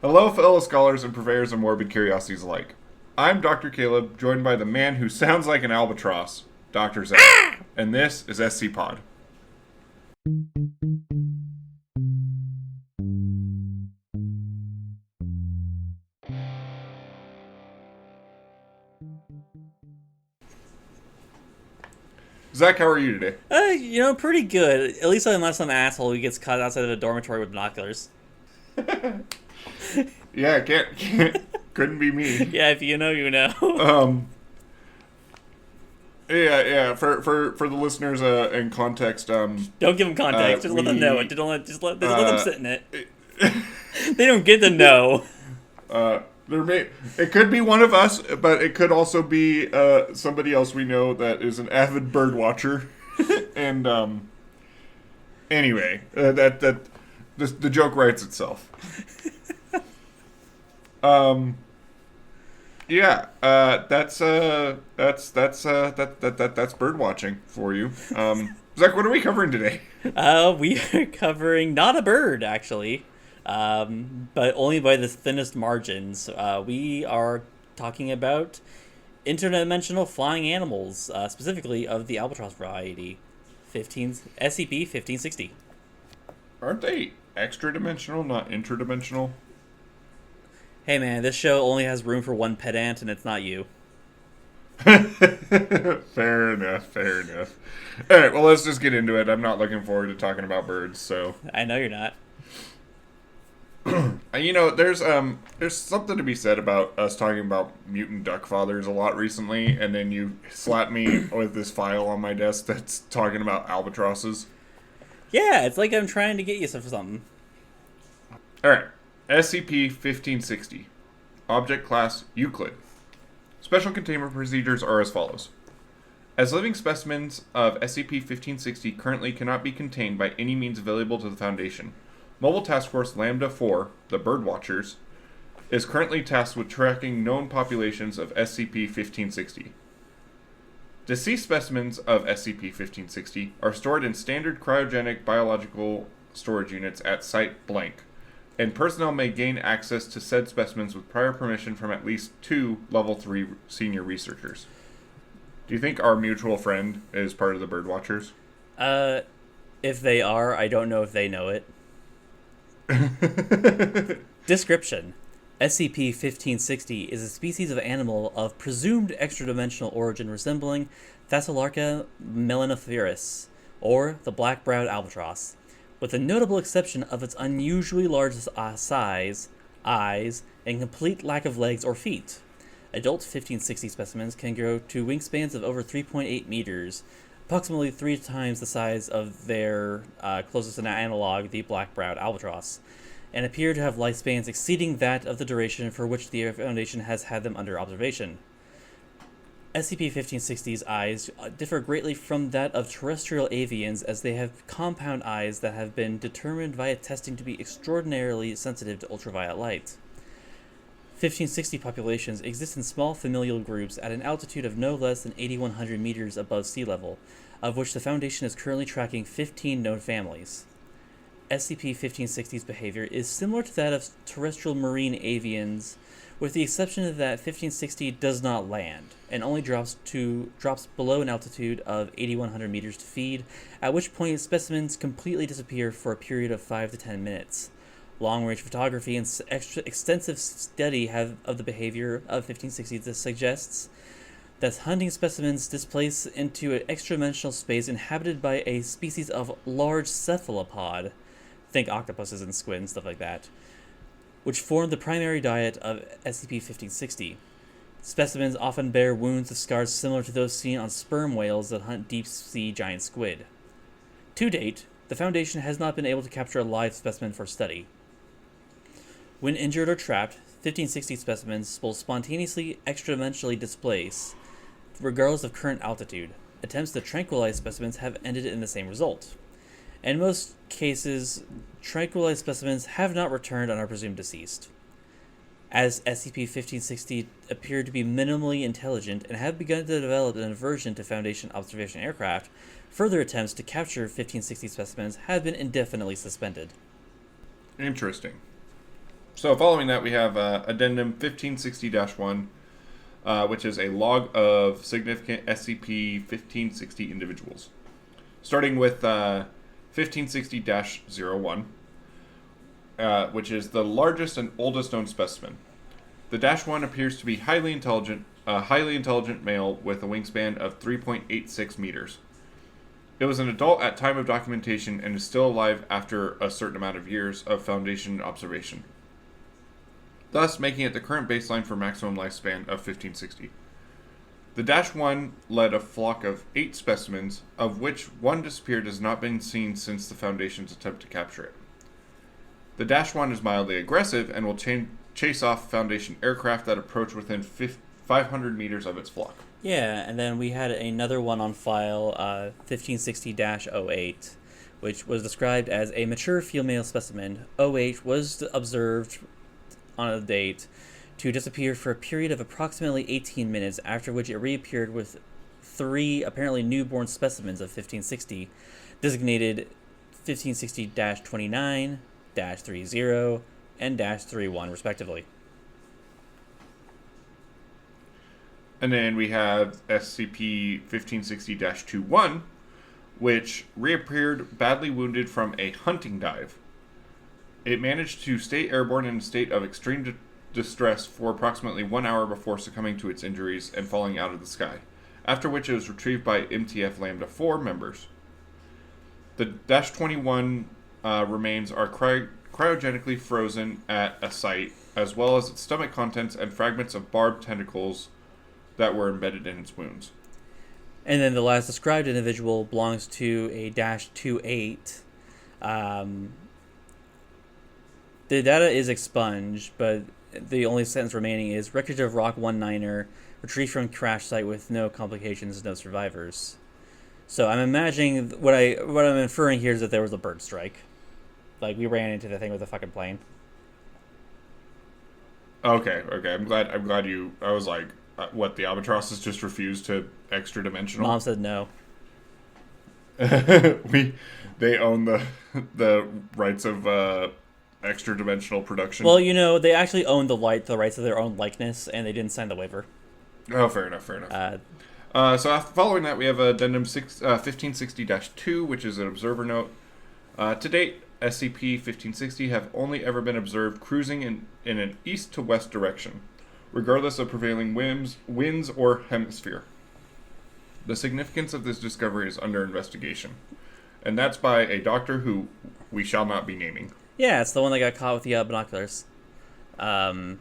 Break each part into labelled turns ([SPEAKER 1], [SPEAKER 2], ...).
[SPEAKER 1] Hello, fellow scholars and purveyors of morbid curiosities alike. I'm Dr. Caleb, joined by the man who sounds like an albatross, Dr. Zach. And this is SCPod. Zach, how are you today?
[SPEAKER 2] Pretty good. At least unless some asshole who gets caught outside of a dormitory with binoculars.
[SPEAKER 1] Yeah, couldn't be me.
[SPEAKER 2] Yeah, if you know, you know.
[SPEAKER 1] Yeah. For the listeners, in context,
[SPEAKER 2] Don't give them context. Just let them know it. Just let them sit in it. They don't get to know.
[SPEAKER 1] It could be one of us, but it could also be somebody else we know that is an avid bird watcher. And anyway, the joke writes itself. Yeah, that's bird watching for you. Zach, what are we covering today?
[SPEAKER 2] We are covering not a bird, actually, but only by the thinnest margins. We are talking about interdimensional flying animals, specifically of the Albatross variety, SCP-1560.
[SPEAKER 1] Aren't they extra-dimensional, not interdimensional?
[SPEAKER 2] Hey man, this show only has room for one pedant, and it's not you.
[SPEAKER 1] Fair enough. All right, well, let's just get into it. I'm not looking forward to talking about birds, so.
[SPEAKER 2] I know you're not.
[SPEAKER 1] There's something to be said about us talking about mutant duck fathers a lot recently, and then you slap me with this file on my desk that's talking about albatrosses.
[SPEAKER 2] Yeah, it's like I'm trying to get you something.
[SPEAKER 1] All right. SCP-1560. Object Class Euclid. Special containment procedures are as follows. As living specimens of SCP-1560 currently cannot be contained by any means available to the Foundation, Mobile Task Force Lambda-4, the Birdwatchers, is currently tasked with tracking known populations of SCP-1560. Deceased specimens of SCP-1560 are stored in standard cryogenic biological storage units at Site Blank, and personnel may gain access to said specimens with prior permission from at least 2 Level 3 senior researchers. Do you think our mutual friend is part of the Birdwatchers?
[SPEAKER 2] If they are, I don't know if they know it. Description. SCP-1560 is a species of animal of presumed extra-dimensional origin resembling Thalassolarca melanophorus, or the black-browed albatross, with the notable exception of its unusually large size, eyes, and complete lack of legs or feet. Adult 1560 specimens can grow to wingspans of over 3.8 meters, approximately 3 times the size of their closest analog, the black-browed albatross, and appear to have lifespans exceeding that of the duration for which the Foundation has had them under observation. SCP-1560's eyes differ greatly from that of terrestrial avians, as they have compound eyes that have been determined via testing to be extraordinarily sensitive to ultraviolet light. 1560 populations exist in small familial groups at an altitude of no less than 8,100 meters above sea level, of which the Foundation is currently tracking 15 known families. SCP-1560's behavior is similar to that of terrestrial marine avians, with the exception that 1560 does not land, and only drops below an altitude of 8,100 meters to feed, at which point specimens completely disappear for a period of 5 to 10 minutes. Long-range photography and extensive study of the behavior of 1560 suggests that hunting specimens displace into an extra-dimensional space inhabited by a species of large cephalopod, think octopuses and squid and stuff like that, which form the primary diet of SCP-1560. Specimens often bear wounds of scars similar to those seen on sperm whales that hunt deep-sea giant squid. To date, the Foundation has not been able to capture a live specimen for study. When injured or trapped, 1560 specimens will spontaneously extra-dimensionally displace, regardless of current altitude. Attempts to tranquilize specimens have ended in the same result. In most cases, tranquilized specimens have not returned and are presumed deceased. As SCP-1560 appeared to be minimally intelligent and have begun to develop an aversion to Foundation observation aircraft, further attempts to capture 1560 specimens have been indefinitely suspended.
[SPEAKER 1] Interesting. So following that, we have Addendum 1560-1, which is a log of significant SCP-1560 individuals. Starting with 1560-01, which is the largest and oldest known specimen. The -1 appears to be highly intelligent male with a wingspan of 3.86 meters. It was an adult at time of documentation and is still alive after a certain amount of years of Foundation observation, thus making it the current baseline for maximum lifespan of 1560. The -1 led a flock of 8 specimens, of which 1 disappeared has not been seen since the Foundation's attempt to capture it. The -1 is mildly aggressive and will chase off Foundation aircraft that approach within 500 meters of its flock.
[SPEAKER 2] Yeah, and then we had another one on file, 1560-08, which was described as a mature female specimen. 08 was observed on a date to disappear for a period of approximately 18 minutes, after which it reappeared with 3 apparently newborn specimens of 1560, designated 1560-29, -30, and -31, respectively.
[SPEAKER 1] And then we have SCP-1560-21, which reappeared badly wounded from a hunting dive. It managed to stay airborne in a state of extreme distress for approximately 1 hour before succumbing to its injuries and falling out of the sky, after which it was retrieved by MTF Lambda 4 members. The -21 remains are cryogenically frozen at a site, as well as its stomach contents and fragments of barbed tentacles that were embedded in its wounds.
[SPEAKER 2] And then the last described individual belongs to a -28. The data is expunged, but the only sentence remaining is wreckage of Rock 19er, retrieved from crash site with no complications, no survivors. So I'm imagining what I'm inferring here is that there was a bird strike. Like, we ran into the thing with a fucking plane.
[SPEAKER 1] Okay. I'm glad you. I was like, what? The Albatross has just refused to extra-dimensional.
[SPEAKER 2] Mom said no.
[SPEAKER 1] They own the rights of extra-dimensional production.
[SPEAKER 2] Well, they actually own the rights of their own likeness, and they didn't sign the waiver.
[SPEAKER 1] Oh, fair enough. So following that, we have Addendum 1560-2, which is an observer note. To date, SCP-1560 have only ever been observed cruising in an east to west direction, regardless of prevailing winds or hemisphere. The significance of this discovery is under investigation, and that's by a doctor who we shall not be naming.
[SPEAKER 2] Yeah, it's the one that got caught with the binoculars. And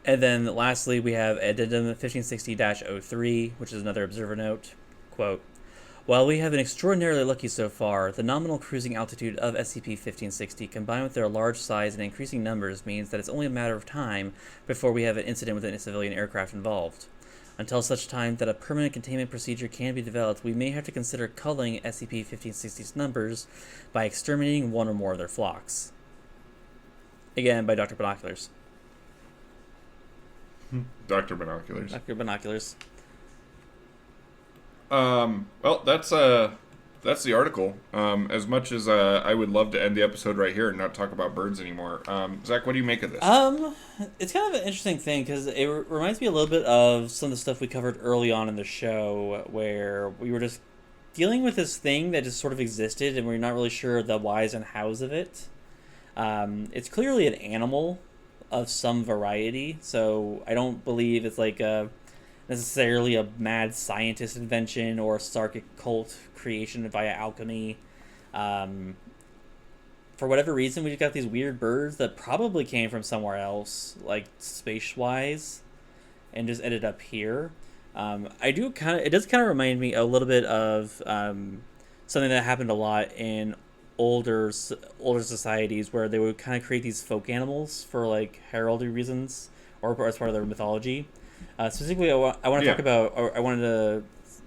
[SPEAKER 2] then lastly, we have Addendum 1560-03, which is another observer note. Quote, while we have been extraordinarily lucky so far, the nominal cruising altitude of SCP-1560, combined with their large size and increasing numbers, means that it's only a matter of time before we have an incident with a civilian aircraft involved. Until such time that a permanent containment procedure can be developed, we may have to consider culling SCP-1560's numbers by exterminating one or more of their flocks. Again, by Dr. Binoculars.
[SPEAKER 1] Dr. Binoculars.
[SPEAKER 2] Dr. Binoculars.
[SPEAKER 1] Well, that's the article. As much as I would love to end the episode right here and not talk about birds anymore. Zach, what do you make of this?
[SPEAKER 2] It's kind of an interesting thing because it reminds me a little bit of some of the stuff we covered early on in the show, where we were just dealing with this thing that just sort of existed and we're not really sure the whys and hows of it. It's clearly an animal of some variety, so I don't believe it's like necessarily a mad scientist invention or a Sarkic cult creation via alchemy. For whatever reason, we just got these weird birds that probably came from somewhere else, like space-wise, and just ended up here. It does kind of remind me a little bit of something that happened a lot in older societies, where they would kind of create these folk animals for like heraldry reasons or as part of their mythology. Specifically, I want to talk about, or I wanted to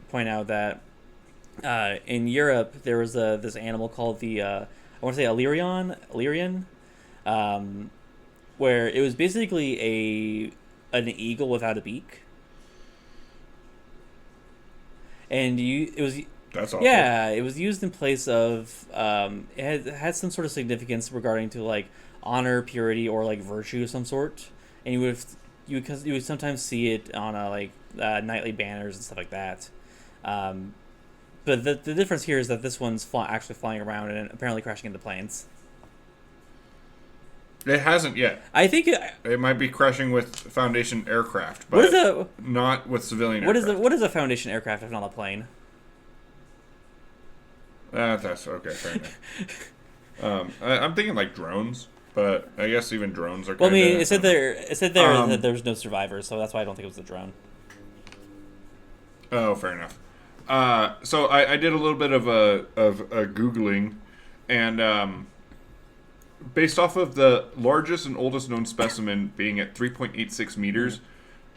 [SPEAKER 2] point out that in Europe there was this animal called the I want to say Illyrian, where it was basically an eagle without a beak, and
[SPEAKER 1] That's awful.
[SPEAKER 2] Yeah, it was used in place of it had some sort of significance regarding to like honor, purity, or like virtue of some sort, and you would sometimes see it on nightly banners and stuff like that. But the difference here is that this one's actually flying around and apparently crashing into planes.
[SPEAKER 1] It hasn't yet.
[SPEAKER 2] I think
[SPEAKER 1] it might be crashing with Foundation aircraft, but not with civilian aircraft.
[SPEAKER 2] What is a Foundation aircraft if not a plane?
[SPEAKER 1] That's okay, fair enough. I'm thinking like drones, but I guess even drones are.
[SPEAKER 2] Well, I mean, it said there that there was no survivors, so that's why I don't think it was a drone.
[SPEAKER 1] Oh, fair enough. So I did a little bit of a Googling, and based off of the largest and oldest known specimen being at 3.86 meters,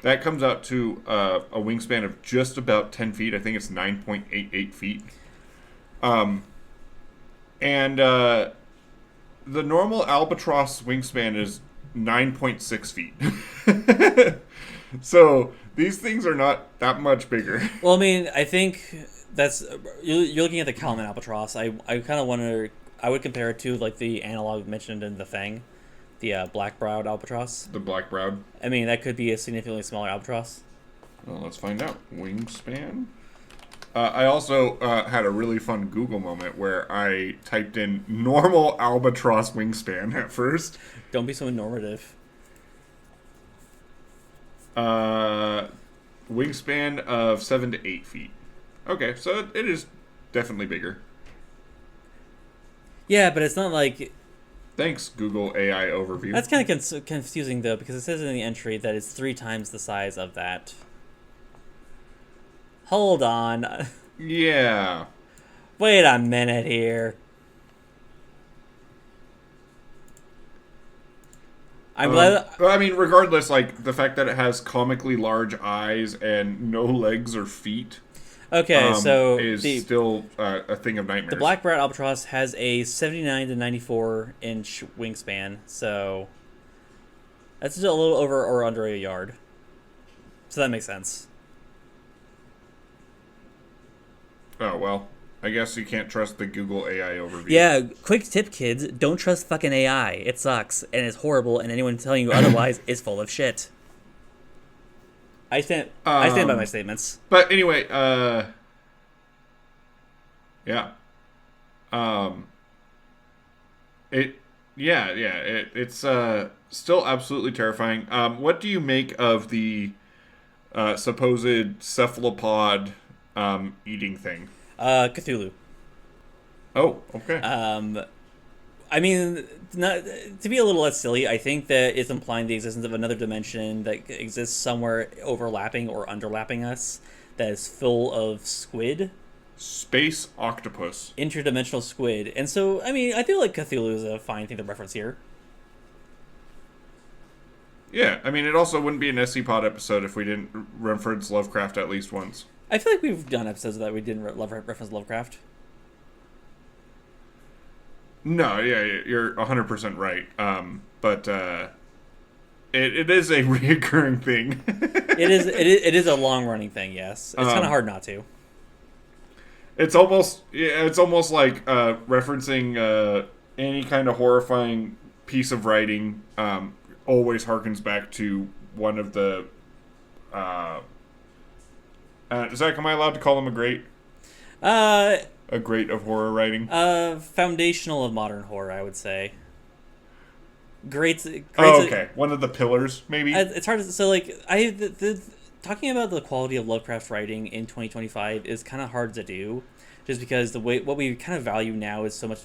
[SPEAKER 1] that comes out to a wingspan of just about 10 feet. I think it's 9.88 feet. And the normal Albatross wingspan is 9.6 feet. So these things are not that much bigger.
[SPEAKER 2] Well, I mean, I think that's you're looking at the Kalman Albatross. I kind of wonder. I would compare it to like the analog mentioned in the Thing, the black-browed albatross.
[SPEAKER 1] The black-browed.
[SPEAKER 2] I mean, that could be a significantly smaller albatross.
[SPEAKER 1] Well, let's find out. Wingspan. I also had a really fun Google moment where I typed in normal albatross wingspan at first.
[SPEAKER 2] Don't be so normative.
[SPEAKER 1] Wingspan of 7 to 8 feet. Okay, so it is definitely bigger.
[SPEAKER 2] Yeah, but it's not like...
[SPEAKER 1] Thanks, Google AI overview.
[SPEAKER 2] That's kind of confusing, though, because it says in the entry that it's 3 times the size of that. Hold on.
[SPEAKER 1] Yeah.
[SPEAKER 2] Wait a minute here. I'm glad...
[SPEAKER 1] I mean, regardless, like, the fact that it has comically large eyes and no legs or feet...
[SPEAKER 2] Okay, so
[SPEAKER 1] is still a thing of nightmares.
[SPEAKER 2] The black-browed albatross has a 79 to 94 inch wingspan, so that's just a little over or under a yard. So that makes sense.
[SPEAKER 1] Oh, well, I guess you can't trust the Google AI overview.
[SPEAKER 2] Yeah, quick tip, kids. Don't trust fucking AI. It sucks, and it's horrible, and anyone telling you otherwise is full of shit. I stand by my statements.
[SPEAKER 1] But anyway, yeah. It's still absolutely terrifying. What do you make of the supposed cephalopod eating thing?
[SPEAKER 2] Cthulhu.
[SPEAKER 1] Oh, okay.
[SPEAKER 2] I mean, to be a little less silly, I think that it's implying the existence of another dimension that exists somewhere overlapping or underlapping us that is full of squid.
[SPEAKER 1] Space octopus.
[SPEAKER 2] Interdimensional squid. And so, I mean, I feel like Cthulhu is a fine thing to reference here.
[SPEAKER 1] Yeah, I mean, it also wouldn't be an SCPod episode if we didn't reference Lovecraft at least once.
[SPEAKER 2] I feel like we've done episodes that we didn't reference Lovecraft.
[SPEAKER 1] No, yeah, you're 100% right. But it is a reoccurring thing.
[SPEAKER 2] It is a long running thing. Yes, it's kind of hard not to.
[SPEAKER 1] It's almost like referencing any kind of horrifying piece of writing. Always harkens back to one of the. Zach, am I allowed to call him a great? A great of horror writing?
[SPEAKER 2] Foundational of modern horror, I would say. Great.
[SPEAKER 1] Oh, okay. One of the pillars, maybe?
[SPEAKER 2] It's hard to... So, like, talking about the quality of Lovecraft writing in 2025 is kind of hard to do, just because what we kind of value now is so much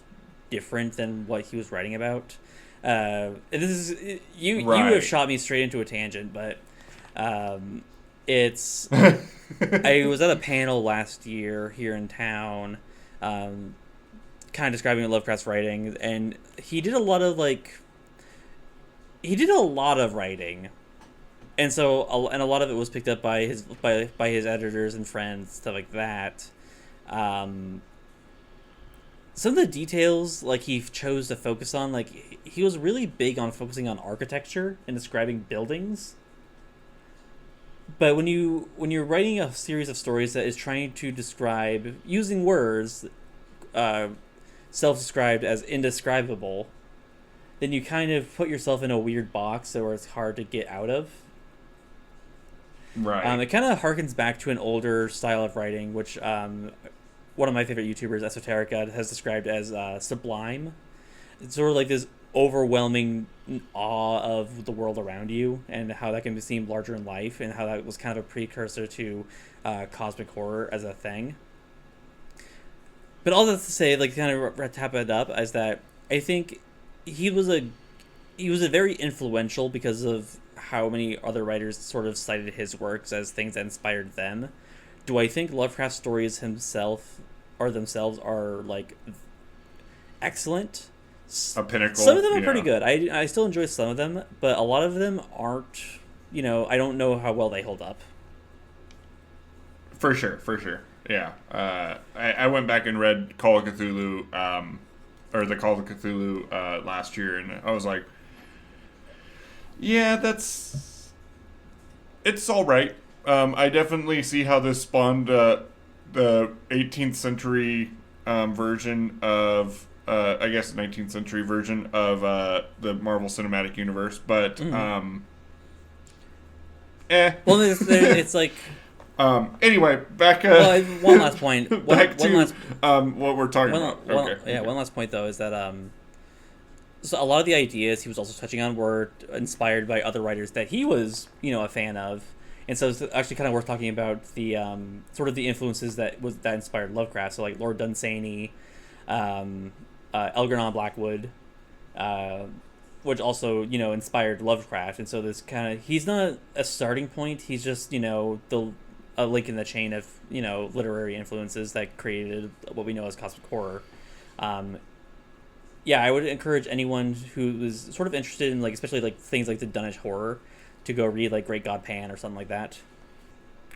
[SPEAKER 2] different than what he was writing about. You have shot me straight into a tangent, but it's... I was at a panel last year here in town, kind of describing Lovecraft's writing, and he did a lot of writing, and so a lot of it was picked up by his editors and friends, stuff like that. Some of the details he chose to focus on, he was really big on focusing on architecture and describing buildings. But when you're writing a series of stories that is trying to describe, using words self-described as indescribable, then you kind of put yourself in a weird box where it's hard to get out of.
[SPEAKER 1] Right.
[SPEAKER 2] It kind of harkens back to an older style of writing, which one of my favorite YouTubers, Esoterica, has described as sublime. It's sort of like this overwhelming awe of the world around you and how that can seem larger in life, and how that was kind of a precursor to cosmic horror as a thing. But all that to say, like, kind of tap it up, is that I think he was a very influential because of how many other writers sort of cited his works as things that inspired them. Do I think Lovecraft's stories themselves are like excellent?
[SPEAKER 1] A pinnacle.
[SPEAKER 2] Some of them are pretty good. I still enjoy some of them, but a lot of them aren't. I don't know how well they hold up.
[SPEAKER 1] For sure. Yeah. I went back and read Call of Cthulhu, or the Call of Cthulhu last year, and I was like, yeah, it's all right. I definitely see how this spawned the 18th century version of, I guess, 19th century version of the Marvel Cinematic Universe, but
[SPEAKER 2] Well, it's like.
[SPEAKER 1] Anyway, back.
[SPEAKER 2] One last point.
[SPEAKER 1] Back to what we're talking about. Okay.
[SPEAKER 2] One last point though is that so a lot of the ideas he was also touching on were inspired by other writers that he was a fan of, and so it's actually kind of worth talking about the sort of the influences that inspired Lovecraft. So like Lord Dunsany, Algernon Blackwood, which also inspired Lovecraft, and so this kind of, he's not a starting point. He's just a link in the chain of literary influences that created what we know as cosmic horror. Yeah, I would encourage anyone who is sort of interested in, like, especially like things like the Dunwich horror, to go read like Great God Pan or something like that.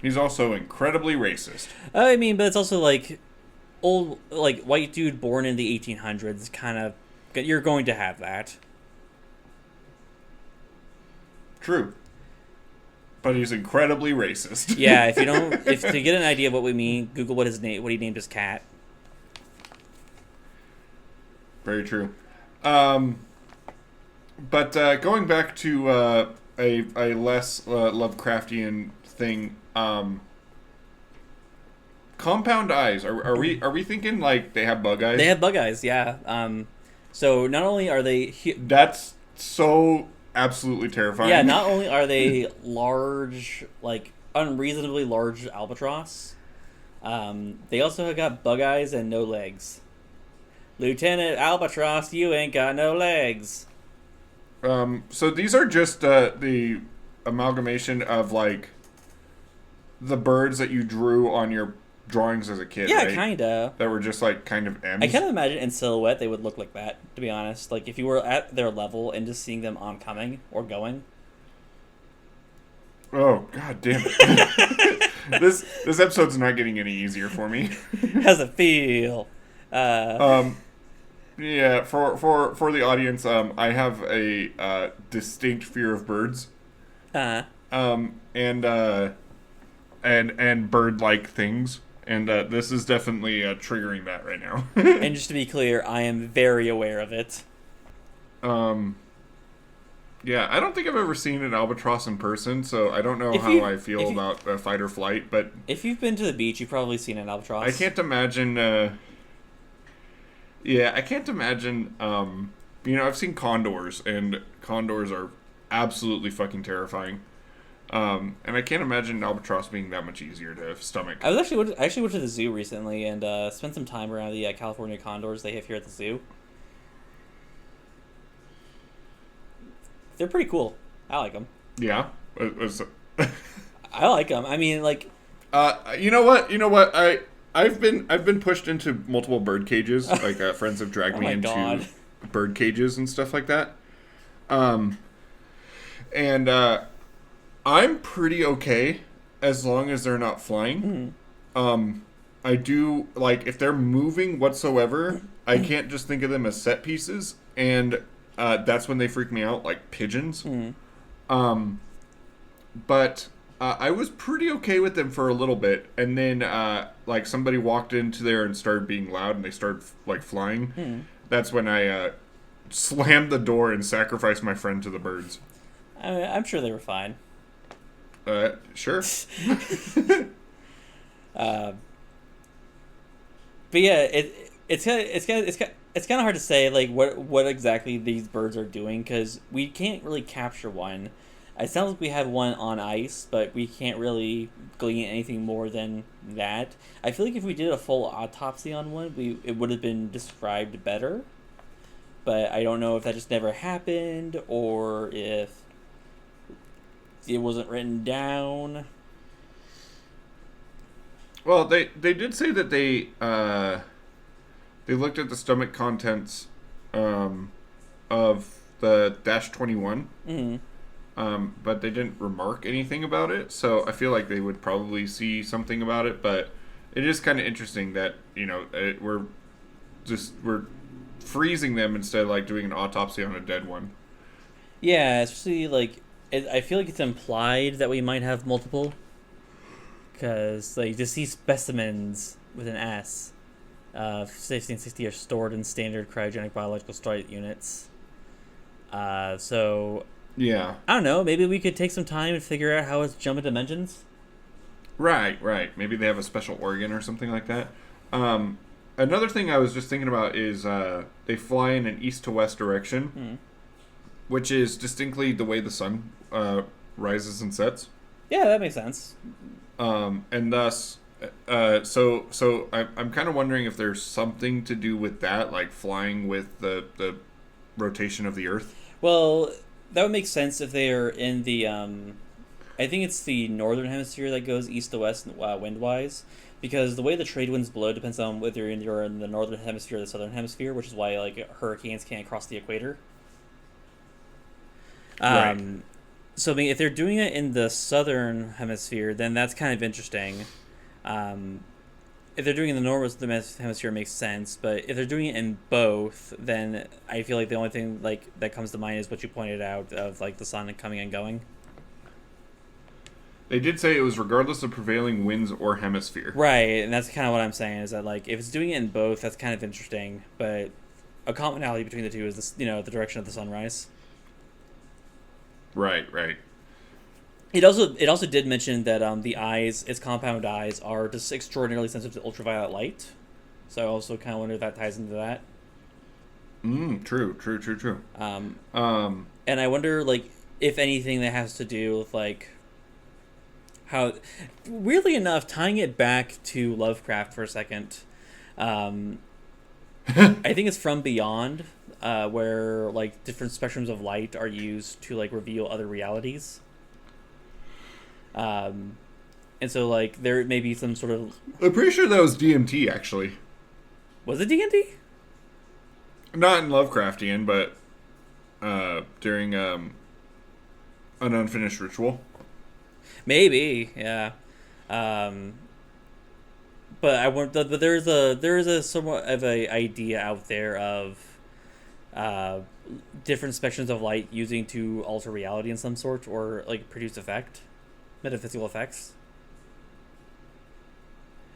[SPEAKER 1] He's also incredibly racist.
[SPEAKER 2] I mean, but it's also like old, like white dude born in the 1800s. Kind of, you're going to have that.
[SPEAKER 1] True. But he's incredibly racist.
[SPEAKER 2] Yeah, if to get an idea of what we mean, Google what he named his cat.
[SPEAKER 1] Very true. But going back to a less Lovecraftian thing, compound eyes. Are we thinking like they have bug eyes?
[SPEAKER 2] They have bug eyes, yeah. So not only are they
[SPEAKER 1] that's so absolutely terrifying.
[SPEAKER 2] Yeah, not only are they large, like unreasonably large albatross, they also have got bug eyes and no legs. Lieutenant Albatross, you ain't got no legs.
[SPEAKER 1] So these are just the amalgamation of like the birds that you drew on your drawings as a kid.
[SPEAKER 2] Yeah,
[SPEAKER 1] right?
[SPEAKER 2] kinda.
[SPEAKER 1] That were just like kind of M's.
[SPEAKER 2] I kind of imagine in silhouette they would look like that, to be honest. Like if you were at their level and just seeing them oncoming or going.
[SPEAKER 1] Oh, god damn it. This episode's not getting any easier for me.
[SPEAKER 2] How's it feel?
[SPEAKER 1] Yeah, for the audience, I have a distinct fear of birds. And bird-like things, and this is definitely triggering that right now.
[SPEAKER 2] And just to be clear, I am very aware of it.
[SPEAKER 1] Yeah, I don't think I've ever seen an albatross in person, so I don't know how I feel about fight or flight, but...
[SPEAKER 2] If you've been to the beach, you've probably seen an albatross.
[SPEAKER 1] I can't imagine... Yeah, I can't imagine... I've seen condors, and condors are absolutely fucking terrifying. And I can't imagine an albatross being that much easier to stomach.
[SPEAKER 2] I actually went to the zoo recently and spent some time around the California condors they have here at the zoo. They're pretty cool. I like them.
[SPEAKER 1] Yeah?
[SPEAKER 2] I like them. I mean, like...
[SPEAKER 1] You know what? I've been pushed into multiple bird cages. Like, friends have dragged me into bird cages and stuff like that. And I'm pretty okay as long as they're not flying. I do, like, if they're moving whatsoever, I can't just think of them as set pieces, and that's when they freak me out, like pigeons. But I was pretty okay with them for a little bit, and then like somebody walked into there and started being loud, and they started like flying. That's when I slammed the door and sacrificed my friend to the birds.
[SPEAKER 2] I'm sure they were fine.
[SPEAKER 1] Sure.
[SPEAKER 2] But yeah, it's kind of hard to say like what exactly these birds are doing because we can't really capture one. It sounds like we have one on ice, but we can't really glean anything more than that. I feel like if we did a full autopsy on one, it would have been described better. But I don't know if that just never happened or if it wasn't written down.
[SPEAKER 1] Well, they did say that they looked at the stomach contents of the -21.
[SPEAKER 2] Mm-hmm.
[SPEAKER 1] But they didn't remark anything about it, so I feel like they would probably see something about it. But it is kind of interesting that we're freezing them instead of like doing an autopsy on a dead one.
[SPEAKER 2] Yeah, especially like I feel like it's implied that we might have multiple, because like to see specimens with an S of 1560 are stored in standard cryogenic biological storage units. So.
[SPEAKER 1] Yeah.
[SPEAKER 2] I don't know. Maybe we could take some time and figure out how it's jumping dimensions.
[SPEAKER 1] Right. Maybe they have a special organ or something like that. Another thing I was just thinking about is they fly in an east to west direction, which is distinctly the way the sun rises and sets.
[SPEAKER 2] Yeah, that makes sense.
[SPEAKER 1] And thus, so I'm kind of wondering if there's something to do with that, like flying with the rotation of the Earth.
[SPEAKER 2] Well, that would make sense if they are in the, I think it's the northern hemisphere that goes east to west wind-wise, because the way the trade winds blow depends on whether you're in the northern hemisphere or the southern hemisphere, which is why like hurricanes can't cross the equator.
[SPEAKER 1] Right.
[SPEAKER 2] So I mean, if they're doing it in the southern hemisphere, then that's kind of interesting. If they're doing it in the northern hemisphere, it makes sense. But if they're doing it in both, then I feel like the only thing like that comes to mind is what you pointed out of like the sun coming and going.
[SPEAKER 1] They did say it was regardless of prevailing winds or hemisphere.
[SPEAKER 2] Right, and that's kind of what I'm saying is that like if it's doing it in both, that's kind of interesting. But a commonality between the two is this, the direction of the sunrise.
[SPEAKER 1] Right.
[SPEAKER 2] It also did mention that the eyes, its compound eyes, are just extraordinarily sensitive to ultraviolet light. So I also kind of wonder if that ties into that.
[SPEAKER 1] True.
[SPEAKER 2] And I wonder, like, if anything that has to do with, like, how... Weirdly enough, tying it back to Lovecraft for a second, I think it's From Beyond, where, like, different spectrums of light are used to, like, reveal other realities. And so, like, there may be some sort of...
[SPEAKER 1] I'm pretty sure that was DMT, actually.
[SPEAKER 2] Was it D&D?
[SPEAKER 1] Not in Lovecraftian, but during an unfinished ritual.
[SPEAKER 2] Maybe, yeah. But I want, but there is a somewhat of a idea out there of different spectrums of light using to alter reality in some sort or like produce metaphysical effects.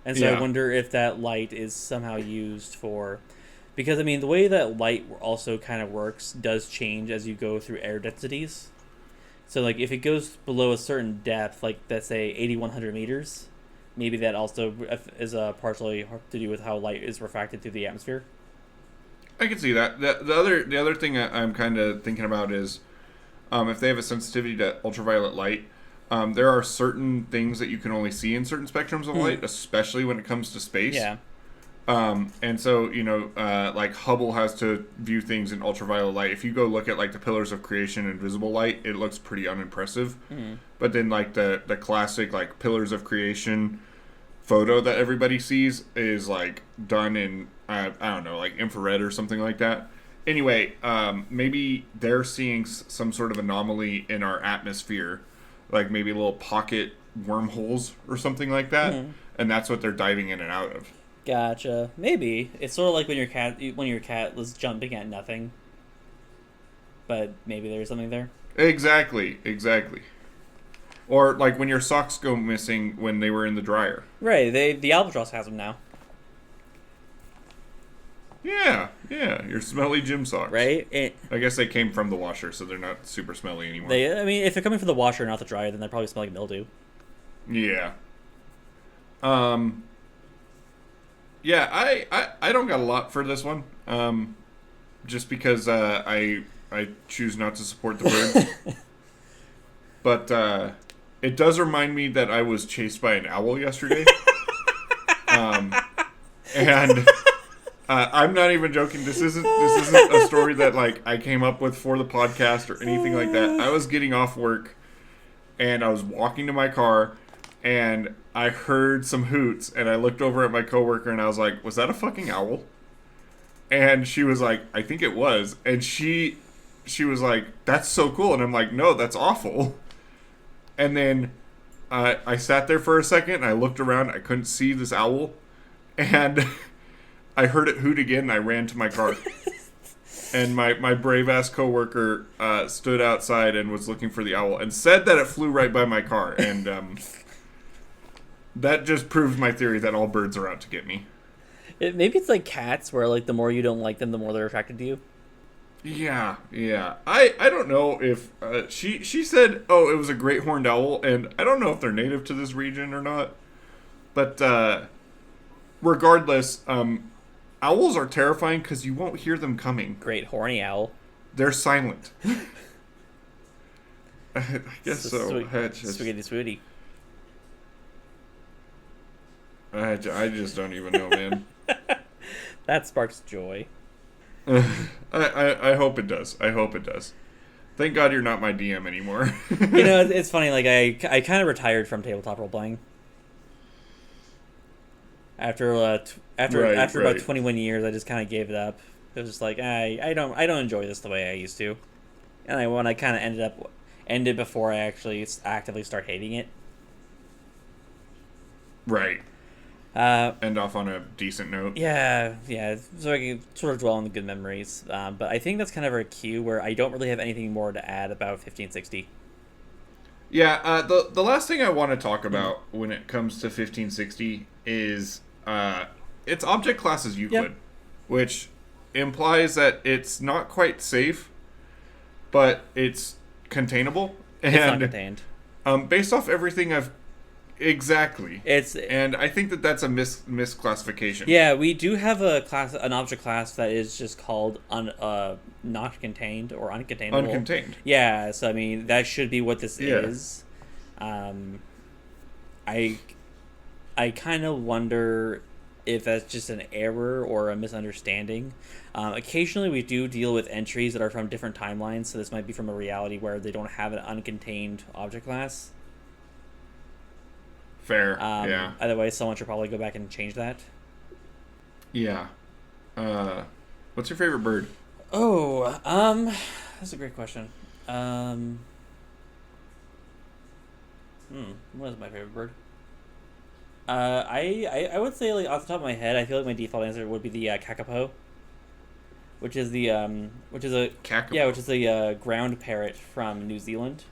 [SPEAKER 2] And so I wonder if that light is somehow used for... Because, I mean, the way that light also kind of works does change as you go through air densities. So, like, if it goes below a certain depth, like, let's say 8,100 meters, maybe that also is partially to do with how light is refracted through the atmosphere.
[SPEAKER 1] I can see that. The other thing I'm kind of thinking about is if they have a sensitivity to ultraviolet light, there are certain things that you can only see in certain spectrums of light, especially when it comes to space.
[SPEAKER 2] Yeah.
[SPEAKER 1] And so, like Hubble has to view things in ultraviolet light. If you go look at like the pillars of creation in visible light, it looks pretty unimpressive. But then like the classic like pillars of creation photo that everybody sees is like done in, I don't know, like infrared or something like that. Anyway, maybe they're seeing some sort of anomaly in our atmosphere, like maybe little pocket wormholes or something like that. And that's what they're diving in and out of.
[SPEAKER 2] Gotcha. Maybe it's sort of like when your cat was jumping at nothing, but maybe there's something there.
[SPEAKER 1] Exactly. Or like when your socks go missing when they were in the dryer.
[SPEAKER 2] Right. The Albatross has them now.
[SPEAKER 1] Yeah, your smelly gym socks.
[SPEAKER 2] Right?
[SPEAKER 1] I guess they came from the washer, so they're not super smelly anymore.
[SPEAKER 2] I mean, if they're coming from the washer, not the dryer, then they probably smell like mildew.
[SPEAKER 1] Yeah. Yeah, I don't got a lot for this one. Just because I choose not to support the birds. But it does remind me that I was chased by an owl yesterday. And I'm not even joking. This isn't a story that like I came up with for the podcast or anything like that. I was getting off work and I was walking to my car and I heard some hoots and I looked over at my coworker and I was like, "Was that a fucking owl?" And she was like, "I think it was." And she was like, "That's so cool." And I'm like, "No, that's awful." And then I sat there for a second and I looked around. I couldn't see this owl. And I heard it hoot again and I ran to my car. And my brave-ass coworker stood outside and was looking for the owl and said that it flew right by my car. And that just proved my theory that all birds are out to get me.
[SPEAKER 2] Maybe it's like cats, where like the more you don't like them, the more they're attracted to you.
[SPEAKER 1] Yeah. I don't know if she said, "Oh, it was a great horned owl," and I don't know if they're native to this region or not. But regardless, owls are terrifying because you won't hear them coming.
[SPEAKER 2] Great horny owl.
[SPEAKER 1] They're silent. I guess so.
[SPEAKER 2] Swiggity swooty.
[SPEAKER 1] I just don't even know, man.
[SPEAKER 2] That sparks joy.
[SPEAKER 1] I hope it does. I hope it does. Thank God you're not my DM anymore.
[SPEAKER 2] You know, it's funny. Like I kind of retired from tabletop role playing after about 21 years. I just kind of gave it up. It was just like I don't enjoy this the way I used to, and when I kind of ended before I actually actively start hating it.
[SPEAKER 1] Right. End off on a decent note.
[SPEAKER 2] Yeah. So I can sort of dwell on the good memories. But I think that's kind of our cue where I don't really have anything more to add about 1560.
[SPEAKER 1] Yeah, the last thing I want to talk about when it comes to 1560 is its object class is Euclid, which implies that it's not quite safe, but it's containable.
[SPEAKER 2] It's not contained.
[SPEAKER 1] Based off everything I've... Exactly. And I think that's a misclassification.
[SPEAKER 2] Yeah, we do have an object class that is just called not contained or uncontainable.
[SPEAKER 1] Uncontained.
[SPEAKER 2] Yeah, so I mean that should be what this is. I kind of wonder if that's just an error or a misunderstanding. Occasionally we do deal with entries that are from different timelines, so this might be from a reality where they don't have an uncontained object class.
[SPEAKER 1] Fair, yeah.
[SPEAKER 2] Otherwise, someone should probably go back and change that.
[SPEAKER 1] Yeah. What's your favorite bird?
[SPEAKER 2] Oh, that's a great question. What is my favorite bird? I would say, like, off the top of my head, I feel like my default answer would be the kakapo, which is the ground parrot from New Zealand.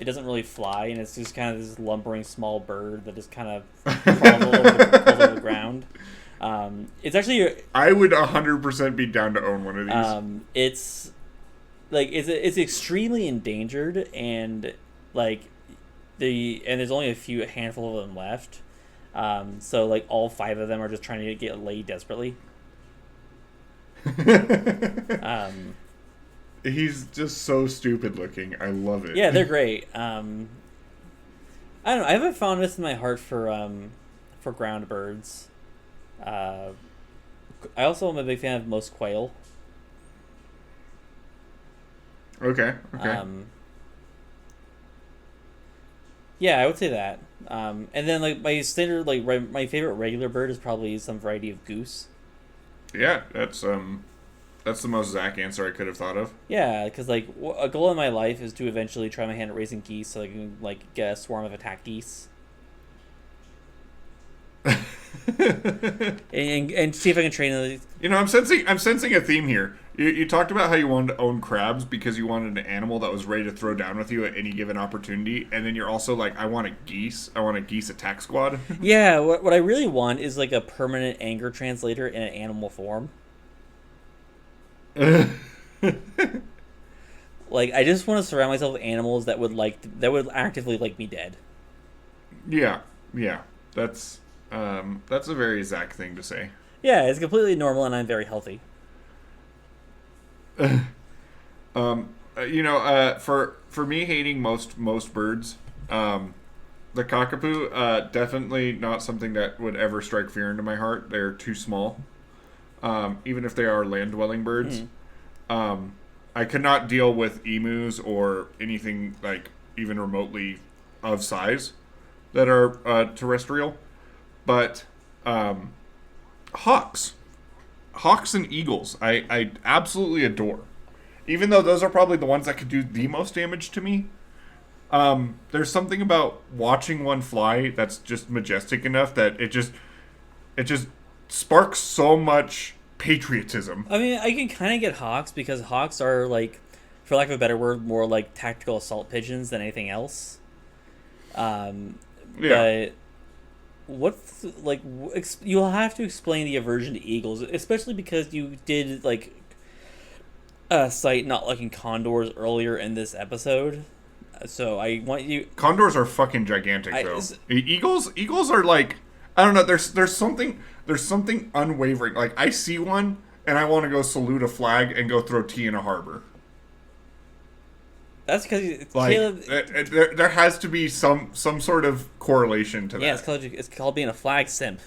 [SPEAKER 2] It doesn't really fly, and it's just kind of this lumbering small bird that just kind of crawls over the ground. It's actually...
[SPEAKER 1] I would 100% be down to own one of these.
[SPEAKER 2] It's extremely endangered, and there's only a handful of them left. So like all 5 of them are just trying to get laid desperately.
[SPEAKER 1] He's just so stupid looking. I love it.
[SPEAKER 2] Yeah, they're great. I don't know. I have a fondness in my heart for ground birds. I also am a big fan of most quail.
[SPEAKER 1] Okay.
[SPEAKER 2] Yeah, I would say that. And then like my standard, my favorite regular bird is probably some variety of goose.
[SPEAKER 1] Yeah, that's the most Zach answer I could have thought of.
[SPEAKER 2] Yeah, because a goal in my life is to eventually try my hand at raising geese, so I can get a swarm of attack geese, and see if I can train them.
[SPEAKER 1] I'm sensing a theme here. You talked about how you wanted to own crabs because you wanted an animal that was ready to throw down with you at any given opportunity, and then you're also like, I want a geese. I want a geese attack squad.
[SPEAKER 2] Yeah, what I really want is like a permanent anger translator in an animal form. Like, I just want to surround myself with animals that would actively like me dead.
[SPEAKER 1] Yeah. That's a very Zach thing to say.
[SPEAKER 2] Yeah, it's completely normal, and I'm very healthy.
[SPEAKER 1] For me hating most birds, the cockapoo, definitely not something that would ever strike fear into my heart. They're too small, even if they are land-dwelling birds. I could not deal with emus or anything like even remotely of size that are terrestrial, but hawks and eagles, I absolutely adore. Even though those are probably the ones that could do the most damage to me, there's something about watching one fly that's just majestic enough that it just sparks so much patriotism.
[SPEAKER 2] I mean, I can kind of get hawks because hawks are, like, for lack of a better word, more like tactical assault pigeons than anything else. But you'll have to explain the aversion to eagles, especially because you did like cite not liking condors earlier in this episode. So I want you.
[SPEAKER 1] Condors are fucking gigantic, though. Eagles are like, I don't know. There's something unwavering. Like, I see one and I want to go salute a flag and go throw tea in a harbor.
[SPEAKER 2] That's because
[SPEAKER 1] like,
[SPEAKER 2] Caleb.
[SPEAKER 1] There has to be some sort of correlation to that.
[SPEAKER 2] Yeah, it's called being a flag simp.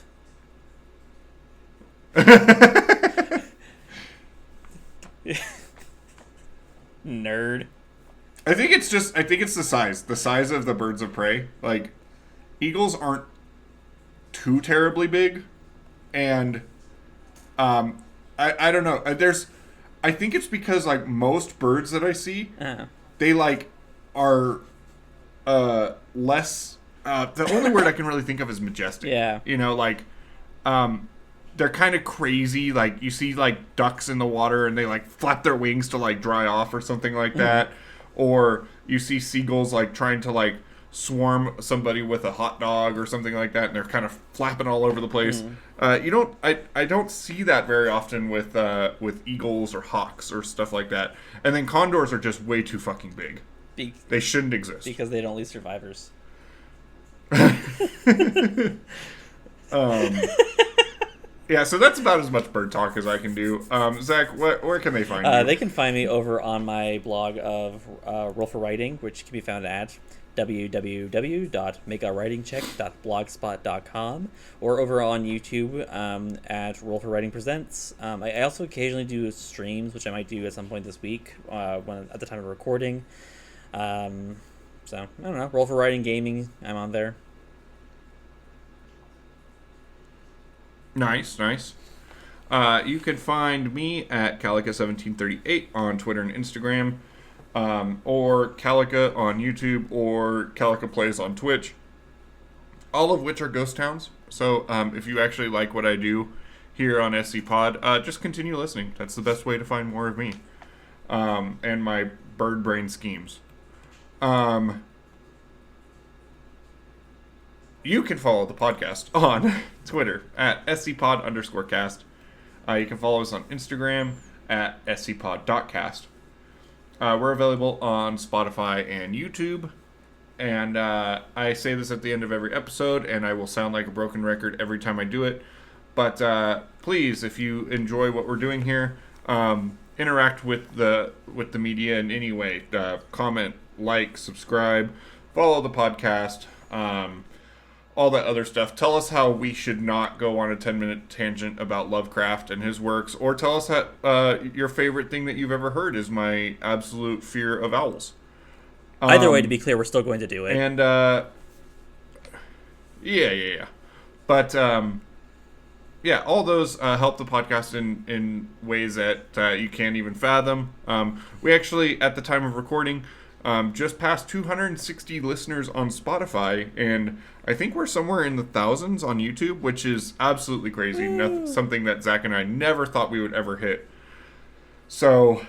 [SPEAKER 2] Nerd.
[SPEAKER 1] I think it's the size of the birds of prey. Like, eagles aren't too terribly big, and I don't know. I think it's because, like, most birds that I see. They, like, are less... the only word I can really think of is majestic.
[SPEAKER 2] Yeah.
[SPEAKER 1] You know, like, they're kind of crazy. Like, you see, like, ducks in the water, and they, like, flap their wings to, like, dry off or something like that. Or you see seagulls, like, trying to, like, swarm somebody with a hot dog or something like that, and they're kind of flapping all over the place. I don't see that very often with eagles or hawks or stuff like that. And then condors are just way too fucking big. They shouldn't exist
[SPEAKER 2] because they don't leave survivors.
[SPEAKER 1] Yeah, so that's about as much bird talk as I can do. Zach, where can they find you?
[SPEAKER 2] They can find me over on my blog of Roll for Writing, which can be found at www.makeawritingcheck.blogspot.com, or over on YouTube at Roll for Writing Presents. I also occasionally do streams, which I might do at some point this week at the time of recording. So, I don't know, Roll for Writing Gaming, I'm on there.
[SPEAKER 1] Nice. You can find me at Calica1738 on Twitter and Instagram, or Calica on YouTube, or Calica Plays on Twitch, all of which are ghost towns. So if you actually like what I do here on SCPod, just continue listening. That's the best way to find more of me and my bird brain schemes. You can follow the podcast on Twitter at SCPod_cast. You can follow us on Instagram at SCPod.cast. We're available on Spotify and YouTube. And I say this at the end of every episode, and I will sound like a broken record every time I do it. But please, if you enjoy what we're doing here, interact with the media in any way. Comment, like, subscribe, follow the podcast. All that other stuff. Tell us how we should not go on a 10-minute tangent about Lovecraft and his works, or tell us how, your favorite thing that you've ever heard is my absolute fear of owls.
[SPEAKER 2] Either way, to be clear, we're still going to do it.
[SPEAKER 1] And, yeah. But, all those help the podcast in ways that you can't even fathom. We actually, at the time of recording, just passed 260 listeners on Spotify, and I think we're somewhere in the thousands on YouTube, which is absolutely crazy. Something that Zach and I never thought we would ever hit. So,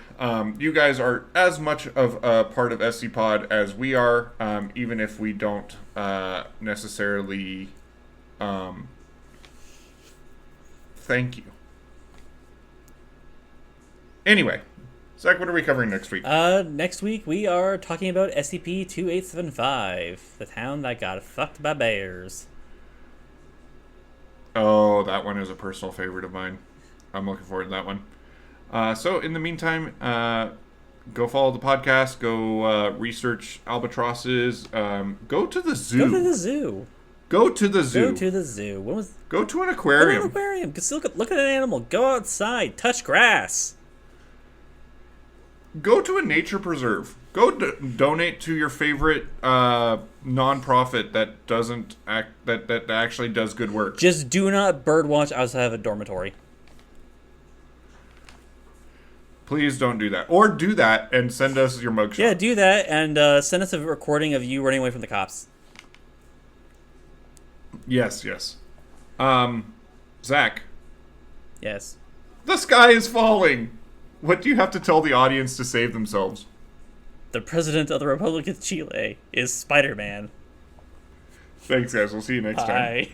[SPEAKER 1] you guys are as much of a part of SCPod as we are, even if we don't necessarily thank you. Anyway, Zach, what are we covering next week?
[SPEAKER 2] Next week we are talking about SCP-2875, the town that got fucked by bears.
[SPEAKER 1] Oh, that one is a personal favorite of mine. I'm looking forward to that one. So, in the meantime, go follow the podcast. Go research albatrosses. Go to the zoo.
[SPEAKER 2] Go to the zoo.
[SPEAKER 1] Go to the zoo.
[SPEAKER 2] Go to the zoo.
[SPEAKER 1] Go to an
[SPEAKER 2] Go to
[SPEAKER 1] aquarium.
[SPEAKER 2] an aquarium. Just look at an animal. Go outside. Touch grass.
[SPEAKER 1] Go to a nature preserve. Go donate to your favorite nonprofit that doesn't that actually does good work.
[SPEAKER 2] Just do not birdwatch outside of a dormitory.
[SPEAKER 1] Please don't do that. Or do that and send us your mugshot.
[SPEAKER 2] Yeah, do that and send us a recording of you running away from the cops.
[SPEAKER 1] Yes. Zach.
[SPEAKER 2] Yes.
[SPEAKER 1] The sky is falling. What do you have to tell the audience to save themselves?
[SPEAKER 2] The president of the Republic of Chile is Spider-Man.
[SPEAKER 1] Thanks, guys. We'll see you next time.
[SPEAKER 2] Bye.